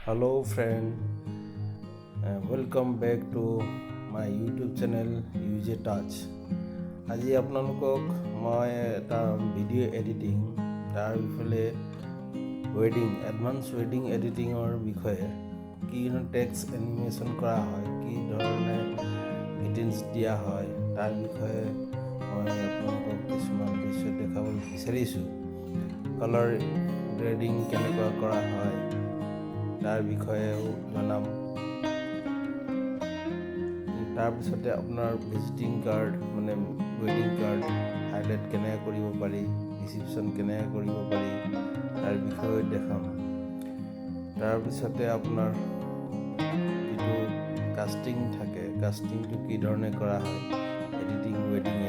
Hello friend, welcome back to my YouTube channel UJ Touch. আজি আপোনালোকক মই এটা ভিডিঅ' এডিটিং তাৰ বিষয়ে এডভান্স ৱেডিং এডিটিঙৰ বিষয়ে কি টেক্সট এনিমেশ্যন কৰা হয়, কি ধৰণে গ্ৰিটিংছ দিয়া হয় তাৰ বিষয়ে মই আপোনালোকক কিছুমান দৃশ্য দেখাবলৈ বিচাৰিছোঁ। কালাৰ গ্ৰেডিং কেনেকুৱা কৰা হয় তাৰ বিষয়েও জনাম। তাৰপিছতে আপোনাৰ ভিজিটিং কাৰ্ড মানে ৱেডিং কাৰ্ড হাইলাইট কেনেকৈ কৰিব পাৰি, ৰিচিপশ্যন কেনেকৈ কৰিব পাৰি তাৰ বিষয়ে দেখাম। তাৰপিছতে আপোনাৰ যিটো কাষ্টিং থাকে, কাষ্টিংটো কি ধৰণে কৰা হয়, ৱেডিং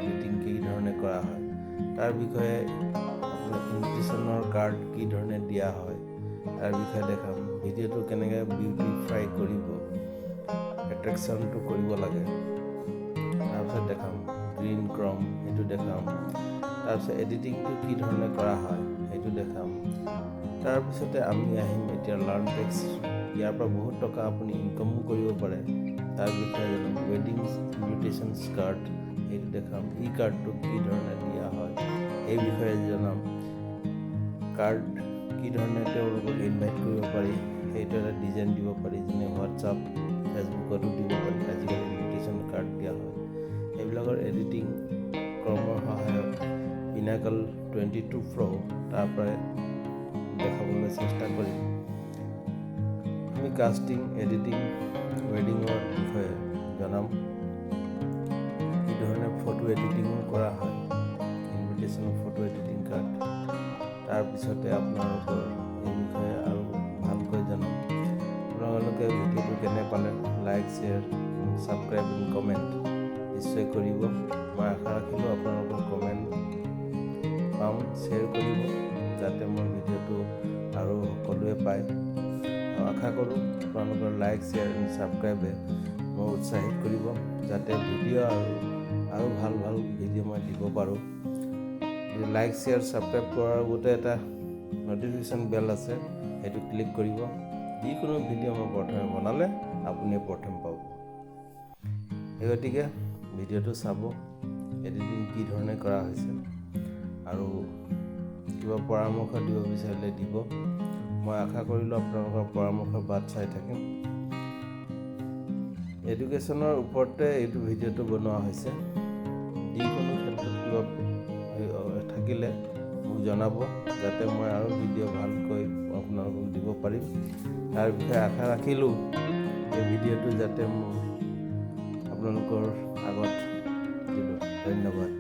এডিটিং কি ধৰণে কৰা হয় তাৰ বিষয়ে, আপোনাৰ ইনভিটেশ্যনৰ কাৰ্ড কি ধৰণে দিয়া হয় তাৰ বিষয়ে দেখাম। ভিডিঅ'টো কেনেকৈ বিউটিফাই কৰিব, এট্ৰেকশ্যনটো কৰিব লাগে তাৰপিছত দেখাম। গ্ৰীণ ক্ৰম সেইটো দেখাম। তাৰপিছত এডিটিংটো কি ধৰণে কৰা হয় সেইটো দেখাম। তাৰপিছতে আমি আহিম এতিয়া লাৰ্ণ টেক্সট। ইয়াৰ পৰা বহুত টকা আপুনি ইনকামো কৰিব পাৰে তাৰ বিষয়ে জানিম। ৱেডিং ইনভিটেশ্যন কাৰ্ড সেইটো দেখাম। ই কাৰ্ডটো কি ধৰণে দিয়া হয় এই বিষয়ে জনাম। কাৰ্ড কি ধৰণে তেওঁলোকক ইনভাইট কৰিব পাৰি সেইটো এটা ডিজাইন দিব পাৰি, যেনে হোৱাটছআপ, ফেচবুকতো দিব পাৰি। আজিকালি ইনভিটেশ্যন কাৰ্ড দিয়া হয়। এইবিলাকৰ এডিটিং ক্ৰমৰ সহায়ত পিনাকল 22 Pro তাৰ পৰাই দেখাবলৈ চেষ্টা কৰিম। আমি কাষ্টিং, এডিটিং, ৱেডিঙৰ বিষয়ে জনাম। কি ধৰণে ফটো এডিটিঙো কৰা হয়, ইনভিটেশ্যনৰ ফটো এডিটিং কাৰ্ড। তাৰপিছতে আপোনালোকৰ এই বিষয়ে আৰু ভালকৈ জনাম। আপোনালোকে ভিডিঅ'টো কেনে পালে like, share, subscribe and comment নিশ্চয় কৰিব। মই আশা ৰাখিলোঁ আপোনালোকৰ কমেণ্ট পাম, শ্বেয়াৰ কৰিব যাতে মোৰ ভিডিঅ'টো আৰু সকলোৱে পায়। আৰু আশা কৰোঁ আপোনালোকৰ লাইক, শ্বেয়াৰ এণ্ড ছাবস্ক্ৰাইবে মোক উৎসাহিত কৰিব যাতে ভিডিঅ' আৰু ভাল ভিডিঅ' মই দিব পাৰোঁ। লাইক, শ্বেয়াৰ, ছাবস্ক্ৰাইব কৰাৰ আগতে এটা ন'টিফিকেশ্যন বেল আছে, সেইটো ক্লিক কৰিব। যিকোনো ভিডিঅ' মই প্ৰথমে বনালে আপুনি প্ৰথম পাব। সেই গতিকে ভিডিঅ'টো চাব, এডিটিং কি ধৰণে কৰা হৈছে, আৰু কিবা পৰামৰ্শ দিব বিচাৰিলে দিব। মই আশা কৰিলোঁ আপোনালোকৰ পৰামৰ্শৰ বাট চাই থাকিম। এডুকেশ্যনৰ ওপৰতে এইটো ভিডিঅ'টো বনোৱা হৈছে। যিকোনো ক্ষেত্ৰত কিবা থাকিলে মোক জনাব যাতে মই আৰু ভিডিঅ' ভালকৈ আপোনালোকক দিব পাৰিম। তাৰ বিষয়ে আশা ৰাখিলোঁ এই ভিডিঅ'টো যাতে মোৰ আপোনালোকৰ আগত দিলোঁ। ধন্যবাদ।